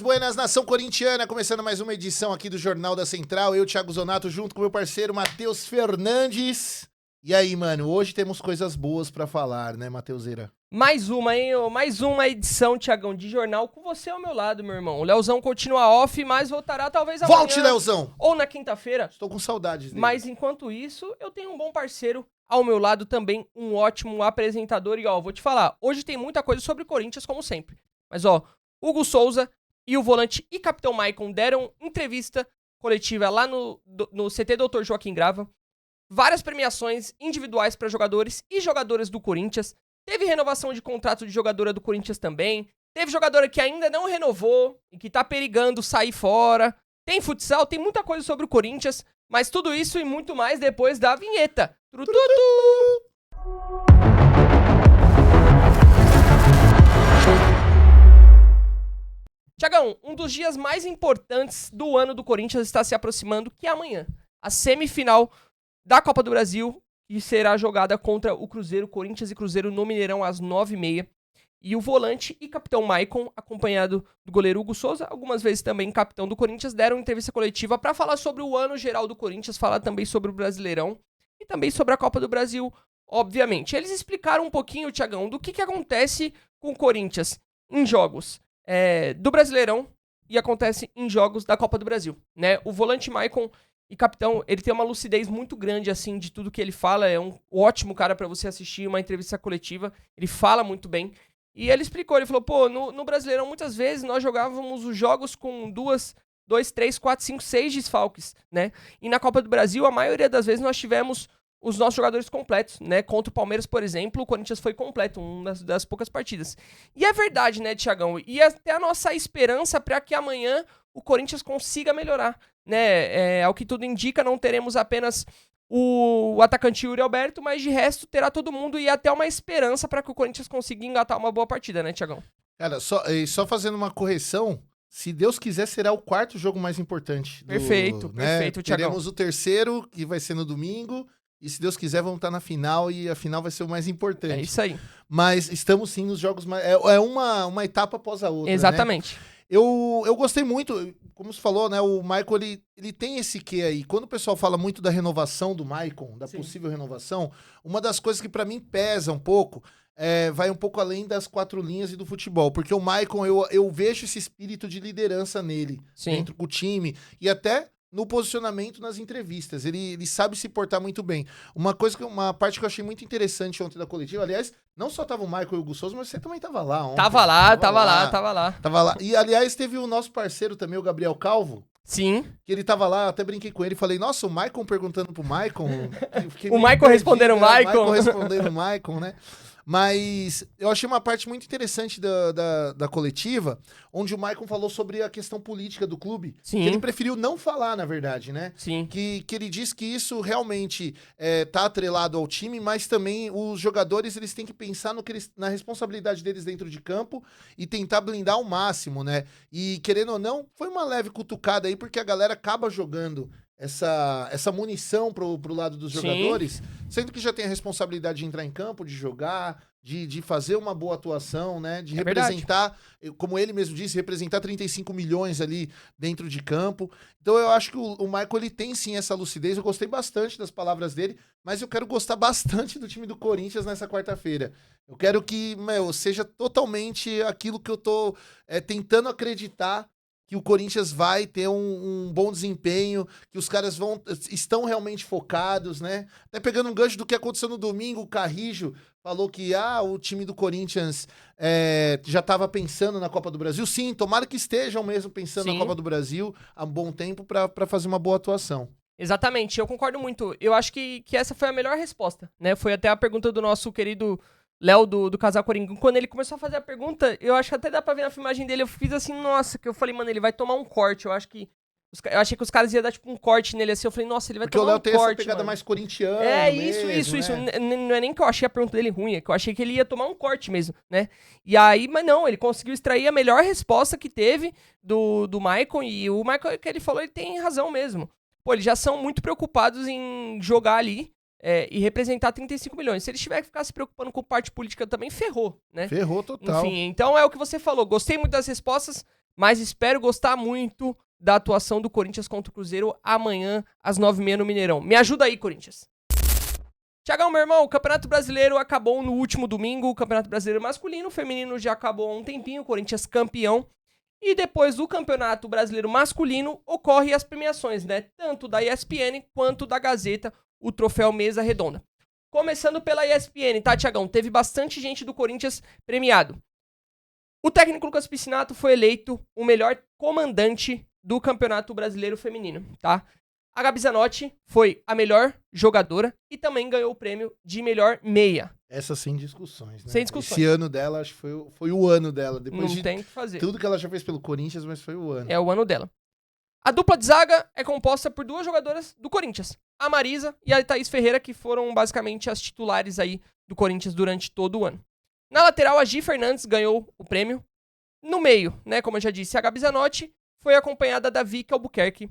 buenas, nação corintiana, começando mais uma edição aqui do Jornal da Central, eu, Thiago Zonato, junto com meu parceiro Matheus Fernandes. E aí, mano, hoje temos coisas boas pra falar, né, Matheuseira? Mais uma, hein? Mais uma edição, Thiagão, de jornal com você ao meu lado, meu irmão. O Leozão continua off, mas voltará talvez amanhã. Volte, Leozão! Ou na quinta-feira. Estou com saudades dele. Mas enquanto isso, eu tenho um bom parceiro ao meu lado também, um ótimo apresentador. E ó, vou te falar, hoje tem muita coisa sobre Corinthians, como sempre. Mas ó, Hugo Souza e o volante e capitão Maicon deram entrevista coletiva lá no CT Dr. Joaquim Grava. Várias premiações individuais para jogadores e jogadoras do Corinthians. Teve renovação de contrato de jogadora do Corinthians também. Teve jogadora que ainda não renovou e que tá perigando sair fora. Tem futsal, tem muita coisa sobre o Corinthians. Mas tudo isso e muito mais depois da vinheta. Thiagão, um dos dias mais importantes do ano do Corinthians está se aproximando, que é amanhã. A semifinal da Copa do Brasil, que será jogada contra o Cruzeiro, Corinthians e Cruzeiro no Mineirão às 9h30. E o volante e capitão Maicon, acompanhado do goleiro Hugo Souza, algumas vezes também capitão do Corinthians, deram entrevista coletiva para falar sobre o ano geral do Corinthians, falar também sobre o Brasileirão e também sobre a Copa do Brasil, obviamente. Eles explicaram um pouquinho, Thiagão, do que acontece com o Corinthians em jogos do Brasileirão e acontece em jogos da Copa do Brasil, né? O volante Maicon e capitão, ele tem uma lucidez muito grande, assim, de tudo que ele fala. É um ótimo cara pra você assistir uma entrevista coletiva. Ele fala muito bem. E ele explicou, ele falou, pô, no Brasileirão, muitas vezes, nós jogávamos os jogos com 2, 3, 4, 5, 6 desfalques, né? E na Copa do Brasil, a maioria das vezes, nós tivemos os nossos jogadores completos, né? Contra o Palmeiras, por exemplo, o Corinthians foi completo, uma das poucas partidas. E é verdade, né, Thiagão? E até a nossa esperança para que amanhã o Corinthians consiga melhorar, né? Ao que tudo indica, não teremos apenas o atacante Yuri Alberto, mas de resto terá todo mundo e até uma esperança para que o Corinthians consiga engatar uma boa partida, né, Thiagão? Cara, só fazendo uma correção, se Deus quiser, será o quarto jogo mais importante. Perfeito, Thiagão. Teremos o terceiro, que vai ser no domingo, e se Deus quiser, vamos estar na final, e a final vai ser o mais importante. É isso aí. Mas estamos sim nos jogos mais... É uma etapa após a outra, Exatamente. Né? Eu gostei muito, como você falou, né? O Maicon, ele tem esse quê aí. Quando o pessoal fala muito da renovação do Maicon, da possível renovação, uma das coisas que pra mim pesa um pouco, vai um pouco além das 4 linhas e do futebol. Porque o Maicon, eu vejo esse espírito de liderança nele, dentro do time, e até no posicionamento nas entrevistas. Ele sabe se portar muito bem. Uma parte que eu achei muito interessante ontem da coletiva, aliás, não só tava o Maicon e o Hugo Souza, mas você também tava lá ontem. Tava lá. E, aliás, teve o nosso parceiro também, o Gabriel Calvo. Sim. Que ele tava lá, até brinquei com ele, falei, nossa, o Maicon perguntando pro Maicon. O Maicon respondendo o Maicon. O Maicon respondendo o Maicon, né? Mas eu achei uma parte muito interessante da coletiva, onde o Maicon falou sobre a questão política do clube. Sim. Que ele preferiu não falar, na verdade, né? Sim. Que ele diz que isso realmente tá atrelado ao time, mas também os jogadores eles têm que pensar na responsabilidade deles dentro de campo e tentar blindar ao máximo, né? E querendo ou não, foi uma leve cutucada aí, porque a galera acaba jogando essa munição pro lado dos jogadores, sendo que já tem a responsabilidade de entrar em campo, de jogar, de fazer uma boa atuação, né? De representar, como ele mesmo disse, representar 35 milhões ali dentro de campo. Então eu acho que o Maicon, ele tem sim essa lucidez. Eu gostei bastante das palavras dele, mas eu quero gostar bastante do time do Corinthians nessa quarta-feira. Eu quero que, seja totalmente aquilo que eu tô tentando acreditar, que o Corinthians vai ter um bom desempenho, que os caras estão realmente focados, né? Até pegando um gancho do que aconteceu no domingo, o Carrijo falou que o time do Corinthians já estava pensando na Copa do Brasil. Sim, tomara que estejam mesmo pensando na Copa do Brasil há um bom tempo para fazer uma boa atuação. Exatamente, eu concordo muito. Eu acho que essa foi a melhor resposta, né? Foi até a pergunta do nosso querido Léo do Casal Coringão. Quando ele começou a fazer a pergunta, eu acho que até dá pra ver na filmagem dele, eu fiz assim, nossa, que eu falei, mano, ele vai tomar um corte. Eu achei que os caras iam dar tipo um corte nele assim. Eu falei, nossa, ele vai tomar um corte. Porque o Léo tem essa pegada mais corintiana. Isso. Não é nem que eu achei a pergunta dele ruim, é que eu achei que ele ia tomar um corte mesmo, né? E aí, mas não, ele conseguiu extrair a melhor resposta que teve do Maicon. E o Maicon, que ele falou, ele tem razão mesmo. Pô, eles já são muito preocupados em jogar ali. E representar 35 milhões. Se eles tiverem que ficar se preocupando com parte política também, ferrou, né? Ferrou total. Enfim, então é o que você falou. Gostei muito das respostas, mas espero gostar muito da atuação do Corinthians contra o Cruzeiro amanhã, às 9h30 no Mineirão. Me ajuda aí, Corinthians. Tiagão, meu irmão, o Campeonato Brasileiro acabou no último domingo, o Campeonato Brasileiro masculino, o feminino já acabou há um tempinho, o Corinthians campeão. E depois do Campeonato Brasileiro masculino, ocorrem as premiações, né? Tanto da ESPN quanto da Gazeta, o troféu Mesa Redonda. Começando pela ESPN, tá, Tiagão? Teve bastante gente do Corinthians premiado. O técnico Lucas Piscinato foi eleito o melhor comandante do Campeonato Brasileiro Feminino, tá? A Gabi Zanotti foi a melhor jogadora e também ganhou o prêmio de melhor meia. Essa sem discussões, né? Sem discussões. Esse ano dela, acho que foi o ano dela. Depois Não de tem o que fazer. tudo que ela já fez pelo Corinthians, mas foi o ano. É o ano dela. A dupla de zaga é composta por 2 jogadoras do Corinthians. A Marisa e a Thaís Ferreira, que foram basicamente as titulares aí do Corinthians durante todo o ano. Na lateral, a Gi Fernandes ganhou o prêmio. No meio, né, como eu já disse, a Gabi Zanotti foi acompanhada da Vicky Albuquerque.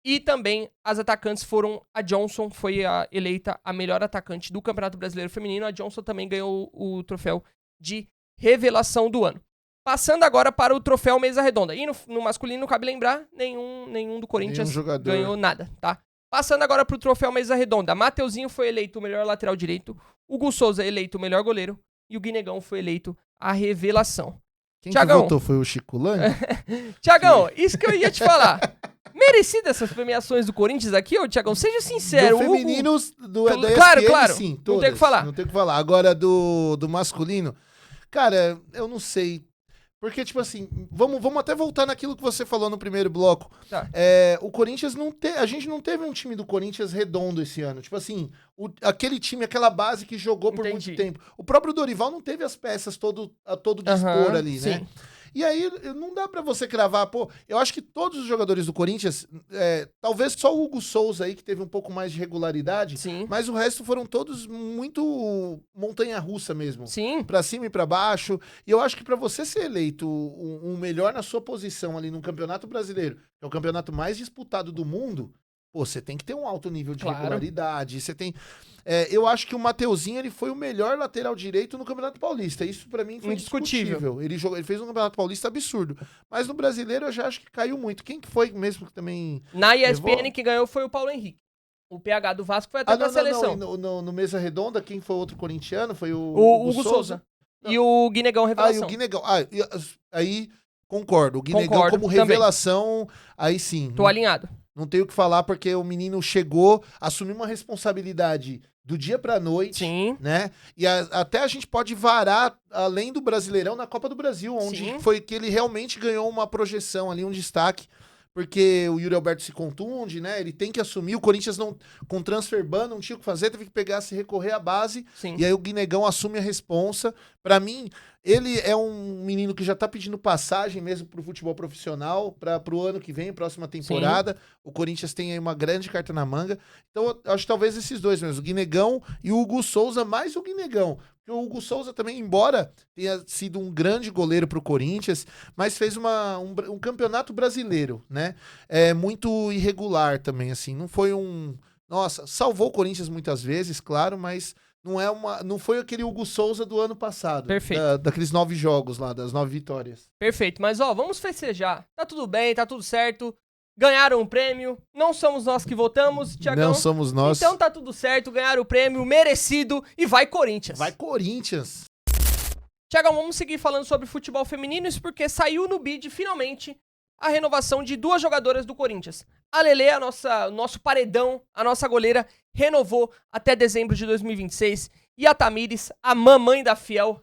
E também as atacantes foram a Johnson, foi eleita a melhor atacante do Campeonato Brasileiro Feminino. A Johnson também ganhou o troféu de revelação do ano. Passando agora para o troféu Mesa Redonda. E no masculino, cabe lembrar, nenhum do Corinthians ganhou nada, tá? Passando agora para o troféu Mesa Redonda. Mateuzinho foi eleito o melhor lateral direito. O Gu Souza eleito o melhor goleiro. E o Guinegão foi eleito a revelação. Quem Thiagão, que votou foi o Chico Lang? Tiagão, isso que eu ia te falar. Merecidas essas premiações do Corinthians aqui, ô Tiagão? Seja sincero. Do femininos da ESPN, claro. sim. Todas, não tem o que falar. Não tem o que falar. Agora, do masculino, cara, eu não sei. Porque, tipo assim, vamos até voltar naquilo que você falou no primeiro bloco. Tá. O Corinthians a gente não teve um time do Corinthians redondo esse ano. Tipo assim, aquele time, aquela base que jogou por muito tempo. O próprio Dorival não teve as peças a todo dispor ali, né? E aí, não dá pra você cravar, pô, eu acho que todos os jogadores do Corinthians, talvez só o Hugo Souza aí, que teve um pouco mais de regularidade, sim, mas o resto foram todos muito montanha-russa mesmo. Sim. Pra cima e pra baixo. E eu acho que pra você ser eleito um melhor na sua posição ali no Campeonato Brasileiro, que é o campeonato mais disputado do mundo, pô, você tem que ter um alto nível de regularidade, você tem... eu acho que o Mateuzinho, ele foi o melhor lateral direito no Campeonato Paulista. Isso pra mim foi indiscutível. Ele fez um Campeonato Paulista absurdo. Mas no Brasileiro eu já acho que caiu muito. Quem que foi mesmo que também... Na ESPN que ganhou foi o Paulo Henrique. O PH do Vasco foi até pra seleção. No Mesa Redonda, quem foi outro corintiano foi o Hugo Souza. E o Guinegão revelação. E o Guinegão. Aí concordo. O Guinegão como revelação, também. Aí sim. Tô alinhado. Não tenho o que falar porque o menino chegou, assumiu uma responsabilidade do dia pra noite, sim, né? E até a gente pode varar além do Brasileirão na Copa do Brasil, onde sim, foi que ele realmente ganhou uma projeção ali, um destaque, porque o Yuri Alberto se contunde, né? Ele tem que assumir, o Corinthians não, com transfer ban, não tinha o que fazer, teve que pegar, se recorrer à base, sim, e aí o Guinegão assume a responsa. Pra mim, ele é um menino que já tá pedindo passagem mesmo pro futebol profissional, pro ano que vem, próxima temporada. Sim. O Corinthians tem aí uma grande carta na manga. Então, eu acho que talvez esses dois mesmo, o Guinegão e o Hugo Souza, mais o Guinegão. Porque o Hugo Souza também, embora tenha sido um grande goleiro pro Corinthians, mas fez um campeonato brasileiro, né? Muito irregular também, assim. Não foi Nossa, salvou o Corinthians muitas vezes, claro, mas... Não foi aquele Hugo Souza do ano passado. Perfeito. Daqueles 9 jogos lá, das 9 vitórias. Perfeito, mas vamos festejar. Tá tudo bem, tá tudo certo. Ganharam o prêmio. Não somos nós que votamos, Thiagão. Não somos nós. Então tá tudo certo, ganharam o prêmio, merecido. E vai Corinthians. Vai Corinthians. Thiagão, vamos seguir falando sobre futebol feminino, isso porque saiu no bid, finalmente, a renovação de 2 jogadoras do Corinthians. A Lelê, nosso paredão, a nossa goleira, renovou até dezembro de 2026. E a Tamires, a mãe da Fiel,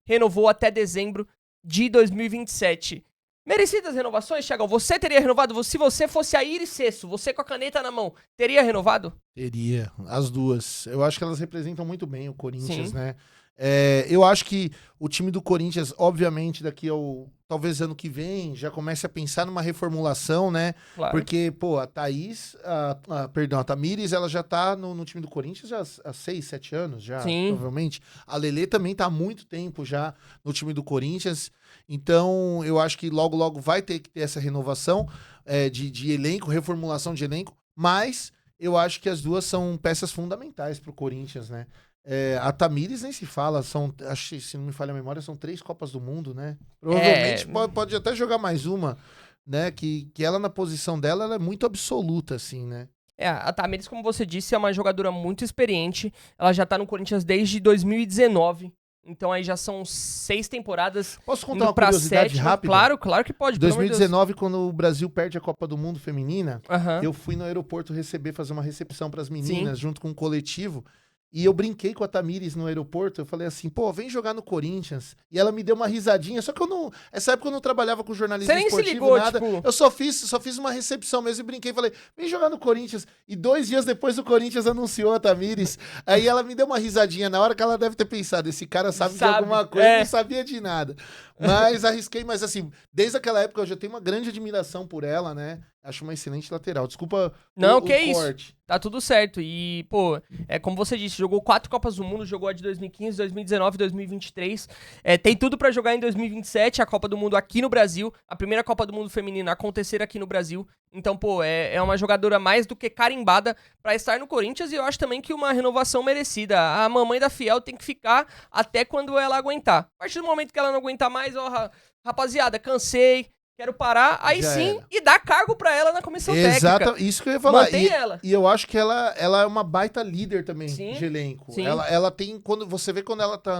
renovou até dezembro de 2027. Merecidas renovações, Thiagão? Você teria renovado? Se você fosse a Iris Cesso, você com a caneta na mão, teria renovado? Teria, as duas. Eu acho que elas representam muito bem o Corinthians, sim, né? Eu acho que o time do Corinthians, obviamente, daqui ao... Talvez ano que vem, já comece a pensar numa reformulação, né? Claro. Porque, pô, a Tamires, ela já tá no time do Corinthians já há 6, 7 anos, já, sim, provavelmente. A Lelê também tá há muito tempo já no time do Corinthians. Então, eu acho que logo, logo vai ter que ter essa renovação de elenco, reformulação de elenco. Mas eu acho que as duas são peças fundamentais pro Corinthians, né? A Tamires nem se fala, acho que, se não me falha a memória, são 3 Copas do Mundo, né? Provavelmente pode até jogar mais uma, né? Que ela, na posição dela, ela é muito absoluta, assim, né? A Tamires, como você disse, é uma jogadora muito experiente. Ela já tá no Corinthians desde 2019. Então aí já são 6 temporadas. Posso contar uma curiosidade rápida? Claro que pode. 2019, quando o Brasil perde a Copa do Mundo feminina, Uhum. eu fui no aeroporto fazer uma recepção pras meninas, junto com um coletivo. E eu brinquei com a Tamires no aeroporto, eu falei assim, pô, vem jogar no Corinthians. E ela me deu uma risadinha, só que eu não... Essa época eu não trabalhava com jornalismo esportivo, se ligou, nada. Tipo... Eu só fiz uma recepção mesmo e brinquei, falei, vem jogar no Corinthians. E 2 dias depois o Corinthians anunciou a Tamires. Aí ela me deu uma risadinha na hora que ela deve ter pensado, esse cara sabe de alguma coisa, não sabia de nada. Mas arrisquei, mas assim, desde aquela época eu já tenho uma grande admiração por ela, né? Acho uma excelente lateral. Desculpa o corte. Isso. Tá tudo certo. E, pô, como você disse, jogou 4 Copas do Mundo, jogou a de 2015, 2019, 2023. Tem tudo pra jogar em 2027, a Copa do Mundo aqui no Brasil. A primeira Copa do Mundo feminina acontecer aqui no Brasil. Então, pô, é uma jogadora mais do que carimbada pra estar no Corinthians. E eu acho também que uma renovação merecida. A mamãe da Fiel tem que ficar até quando ela aguentar. A partir do momento que ela não aguentar mais, ó, rapaziada, cansei. Quero parar, aí já sim, e dar cargo pra ela na comissão técnica. Exato, isso que eu ia falar. Mantém ela. E eu acho que ela é uma baita líder também de elenco. Sim. Ela tem, quando você vê quando ela tá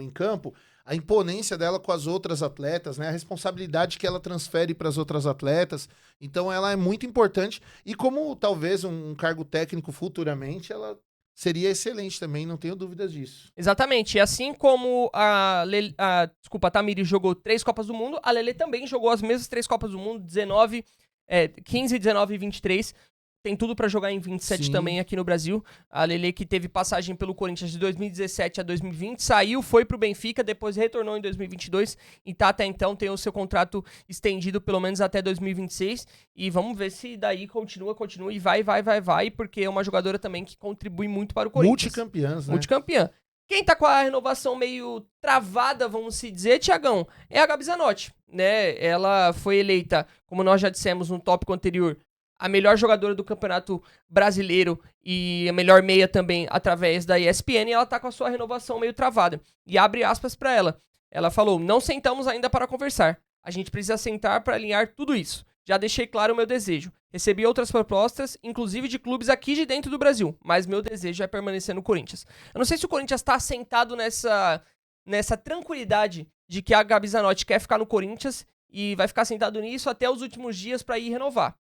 em campo, a imponência dela com as outras atletas, né? A responsabilidade que ela transfere para as outras atletas. Então ela é muito importante. E como talvez um cargo técnico futuramente, ela seria excelente também, não tenho dúvidas disso. Exatamente. E assim como a Tamires jogou 3 Copas do Mundo, a Lelê também jogou as mesmas 3 Copas do Mundo, 15, 19 e 23. Tem tudo pra jogar em 27 Sim. também aqui no Brasil. A Lelê, que teve passagem pelo Corinthians de 2017 a 2020, saiu, foi pro Benfica, depois retornou em 2022 e tá até então, tem o seu contrato estendido pelo menos até 2026. E vamos ver se daí continua e vai, porque é uma jogadora também que contribui muito para o Corinthians. Multicampeãs, né? Multicampeã. Quem tá com a renovação meio travada, vamos se dizer, Thiagão, é a Gabi Zanotti, né? Ela foi eleita, como nós já dissemos no tópico anterior, a melhor jogadora do Campeonato Brasileiro e a melhor meia também através da ESPN, e ela tá com a sua renovação meio travada. E abre aspas pra ela. Ela falou, não sentamos ainda para conversar. A gente precisa sentar para alinhar tudo isso. Já deixei claro o meu desejo. Recebi outras propostas, inclusive de clubes aqui de dentro do Brasil, mas meu desejo é permanecer no Corinthians. Eu não sei se o Corinthians tá sentado nessa tranquilidade de que a Gabi Zanotti quer ficar no Corinthians e vai ficar sentado nisso até os últimos dias para ir renovar.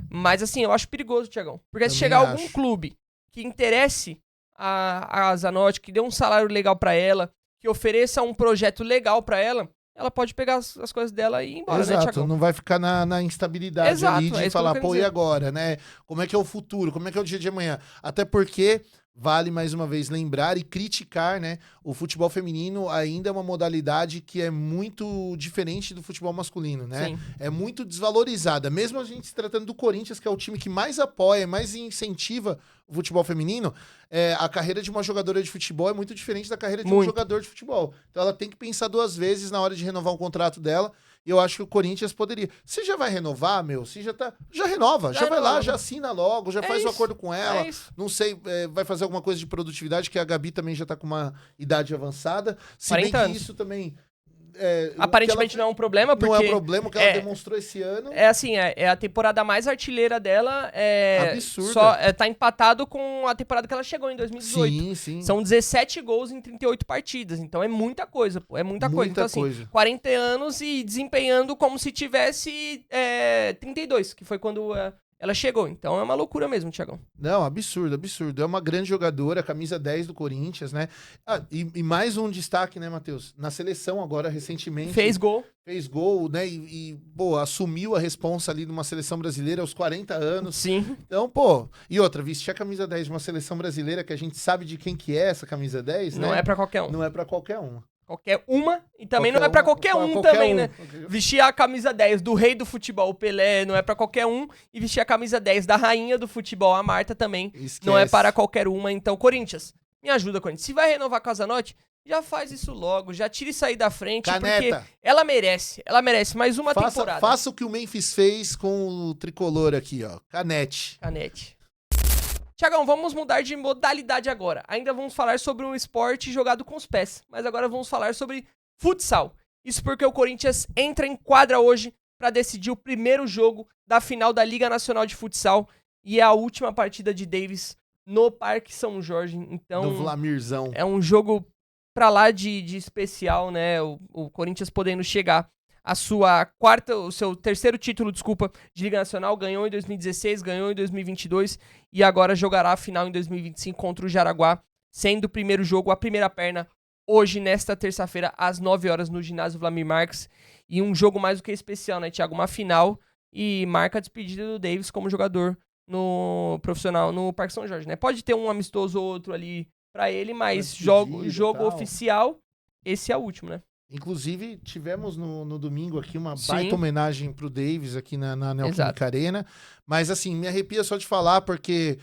Mas assim, eu acho perigoso, Thiagão. Porque Também se chegar algum clube que interesse a Zanotti, que dê um salário legal pra ela, que ofereça um projeto legal pra ela pode pegar as coisas dela e ir embora, Exato, né, Thiagão? Não vai ficar na instabilidade ali de falar, pô, e agora, né? Como é que é o futuro? Como é que é o dia de amanhã? Até porque vale mais uma vez lembrar e criticar, né? O futebol feminino ainda é uma modalidade que é muito diferente do futebol masculino, né? Sim. É muito desvalorizada. Mesmo a gente se tratando do Corinthians, que é o time que mais apoia, mais incentiva o futebol feminino, a carreira de uma jogadora de futebol é muito diferente da carreira de um jogador de futebol. Então ela tem que pensar 2 vezes na hora de renovar um contrato dela. E eu acho que o Corinthians poderia. Se já vai renovar, se já tá. Já renova, já vai lá, já assina logo, já faz o acordo com ela. Não sei, vai fazer alguma coisa de produtividade, que a Gabi também já tá com uma idade avançada. Se bem que isso também. Aparentemente não é um problema, porque... Não é um problema que ela demonstrou esse ano. É assim, é a temporada mais artilheira dela. Absurda. Tá empatado com a temporada que ela chegou em 2018. Sim. São 17 gols em 38 partidas. Então é muita coisa, pô. É muita coisa. Então, assim, 40 anos e desempenhando como se tivesse 32, que foi quando ela chegou. Então é uma loucura mesmo, Thiagão. Não, absurdo. É uma grande jogadora, camisa 10 do Corinthians, né? E mais um destaque, né, Matheus? Na seleção agora, recentemente. Fez gol, né? Pô, assumiu a responsa ali de uma seleção brasileira aos 40 anos. Sim. Então, pô... E outra, vestir a camisa 10 de uma seleção brasileira, que a gente sabe de quem que é essa camisa 10, né? Não é pra qualquer um. Não é pra qualquer um. Qualquer uma, e também não é pra qualquer um também, né? Vestir a camisa 10 do rei do futebol, o Pelé, não é pra qualquer um, e vestir a camisa 10 da rainha do futebol, a Marta, também não é para qualquer uma. Então, Corinthians, me ajuda, Corinthians. Se vai renovar com a Zanotti, já faz isso logo, já tira isso aí da frente, Caneta. Porque ela merece mais uma temporada. Faça o que o Memphis fez com o tricolor aqui, ó, Canete. Tiagão, vamos mudar de modalidade agora. Ainda vamos falar sobre um esporte jogado com os pés, mas agora vamos falar sobre futsal. Isso porque o Corinthians entra em quadra hoje para decidir o primeiro jogo da final da Liga Nacional de Futsal e é a última partida de Davis no Parque São Jorge. Então, Do Vlamirzão. é um jogo pra lá de especial, né? O Corinthians podendo chegar o seu terceiro título, de Liga Nacional, ganhou em 2016, ganhou em 2022 e agora jogará a final em 2025 contra o Jaraguá, sendo o primeiro jogo, a primeira perna, hoje, nesta terça-feira, às 9 horas, no ginásio Vlamir Marques. E um jogo mais do que especial, né, Thiago? Uma final e marca a despedida do Davis como jogador no profissional no Parque São Jorge, né? Pode ter um amistoso ou outro ali pra ele, mas jogo oficial, esse é o último, né? Inclusive, tivemos no domingo aqui uma Sim. baita homenagem pro Davis aqui na Neoquímica Exato. Arena. Mas assim, me arrepia só de falar, porque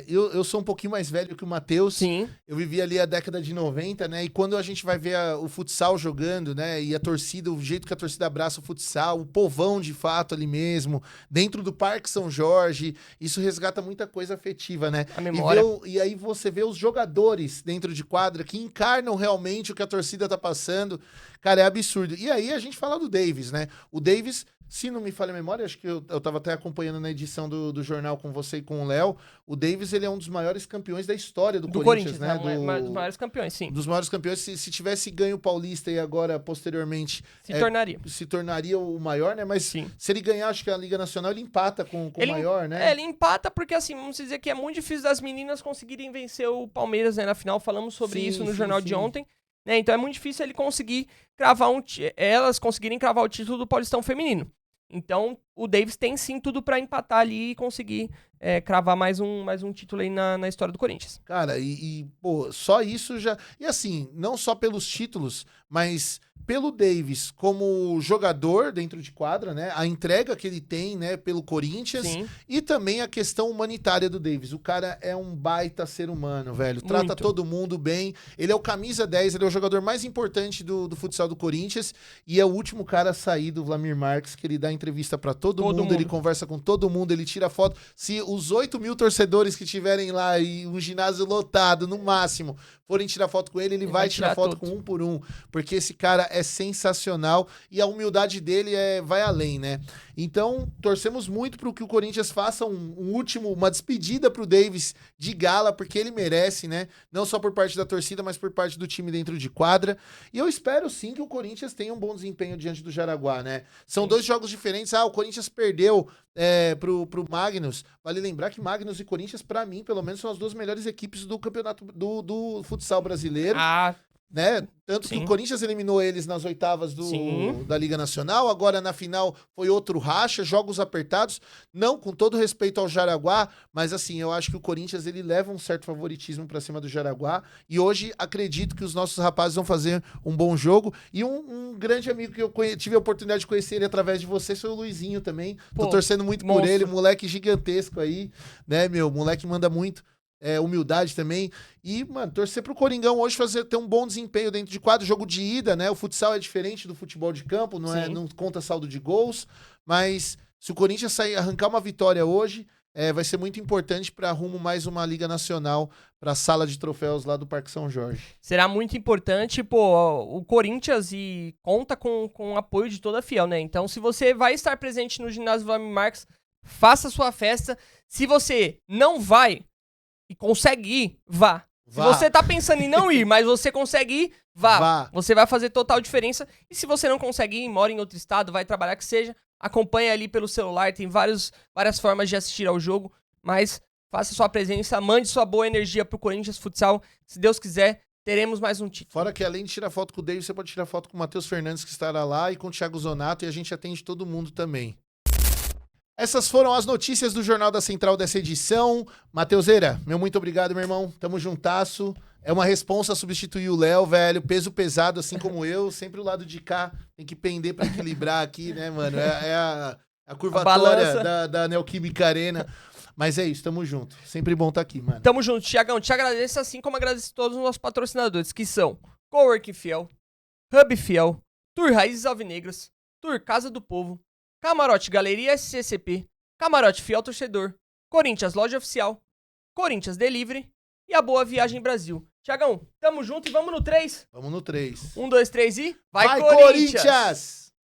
eu sou um pouquinho mais velho que o Matheus. Sim. Eu vivi ali a década de 90, né? E quando a gente vai ver o futsal jogando, né? E a torcida, o jeito que a torcida abraça o futsal, o povão de fato ali mesmo, dentro do Parque São Jorge, isso resgata muita coisa afetiva, né? A memória. E aí você vê os jogadores dentro de quadra que encarnam realmente o que a torcida tá passando. Cara, é absurdo. E aí a gente fala do Davis, né? O Davis, se não me falha a memória, acho que eu tava até acompanhando na edição do jornal com você e com o Léo, o Davis, ele é um dos maiores campeões da história do Corinthians, né? Um dos maiores campeões, sim. Dos maiores campeões. Se tivesse ganho o Paulista e agora, posteriormente... Se tornaria o maior, né? Mas Sim. se ele ganhar, acho que a Liga Nacional, ele empata com o maior, né? Ele empata porque, assim, vamos dizer que é muito difícil das meninas conseguirem vencer o Palmeiras, né, na final. Falamos sobre isso no jornal de ontem. Né? Então é muito difícil ele conseguir elas conseguirem cravar o título do Paulistão feminino. Então o Davis tem sim tudo pra empatar ali e conseguir cravar mais um título aí na história do Corinthians. Cara, pô, só isso já... E assim, não só pelos títulos, mas pelo Davis como jogador dentro de quadra, né? A entrega que ele tem, né, pelo Corinthians. Sim. E também a questão humanitária do Davis. O cara é um baita ser humano, velho. Trata Muito. todo mundo bem. Ele é o camisa 10, ele é o jogador mais importante do futsal do Corinthians. E é o último cara a sair do Vlamir Marques, que ele dá entrevista pra todo mundo, ele conversa com todo mundo, ele tira foto. Se os 8 mil torcedores que tiverem lá e um ginásio lotado, no máximo, forem tirar foto com ele, ele vai tirar foto com um por um, porque esse cara é sensacional e a humildade dele vai além, né? Então, torcemos muito para que o Corinthians faça uma despedida pro Davis de gala, porque ele merece, né? Não só por parte da torcida, mas por parte do time dentro de quadra. E eu espero sim que o Corinthians tenha um bom desempenho diante do Jaraguá, né? São dois jogos diferentes. O Corinthians perdeu pro Magnus. Vale lembrar que Magnus e Corinthians, pra mim, pelo menos, são as duas melhores equipes do campeonato do futsal brasileiro. Né? Tanto que o Corinthians eliminou eles nas oitavas da Liga Nacional, agora na final foi outro racha, jogos apertados, não com todo respeito ao Jaraguá, mas assim, eu acho que o Corinthians ele leva um certo favoritismo pra cima do Jaraguá, e hoje acredito que os nossos rapazes vão fazer um bom jogo, e um grande amigo que eu tive a oportunidade de conhecer ele através de vocês foi o Luizinho também. Tô torcendo muito por ele, moleque gigantesco aí, né, meu, moleque manda muito. Humildade também. E, mano, torcer pro Coringão hoje ter um bom desempenho dentro de quadro, jogo de ida, né? O futsal é diferente do futebol de campo, não conta saldo de gols, mas se o Corinthians arrancar uma vitória hoje, vai ser muito importante para rumo mais uma Liga Nacional para a sala de troféus lá do Parque São Jorge. Será muito importante, o Corinthians conta com o apoio de toda a Fiel, né? Então, se você vai estar presente no ginásio Vlamir Marques, faça sua festa. Se você não vai e consegue ir, vá. Se você tá pensando em não ir, mas você consegue ir, vá. Você vai fazer total diferença. E se você não consegue ir, mora em outro estado, vai trabalhar que seja, acompanha ali pelo celular, tem várias formas de assistir ao jogo, mas faça sua presença, mande sua boa energia pro Corinthians Futsal. Se Deus quiser, teremos mais um título. Fora que além de tirar foto com o Davis, você pode tirar foto com o Matheus Fernandes, que estará lá, e com o Thiago Zonato, e a gente atende todo mundo também. Essas foram as notícias do Jornal da Central dessa edição. Mateuseira, meu muito obrigado, meu irmão. Tamo juntasso. É uma responsa substituir o Léo, velho. Peso pesado, assim como eu. Sempre o lado de cá tem que pender pra equilibrar aqui, né, mano? É a curvatória da Neoquímica Arena. Mas é isso, tamo junto. Sempre bom estar aqui, mano. Tamo junto, Thiagão. Te agradeço assim como agradeço todos os nossos patrocinadores, que são Coworking Fiel, Hub Fiel, Tour Raízes Alvinegras, Tour Casa do Povo, Camarote Galeria SCCP, Camarote Fiel Torcedor, Corinthians Loja Oficial, Corinthians Delivery e a Boa Viagem Brasil. Tiagão, tamo junto e vamos no 3. Vamos no 3. 1, 2, 3 e... Vai, Corinthians!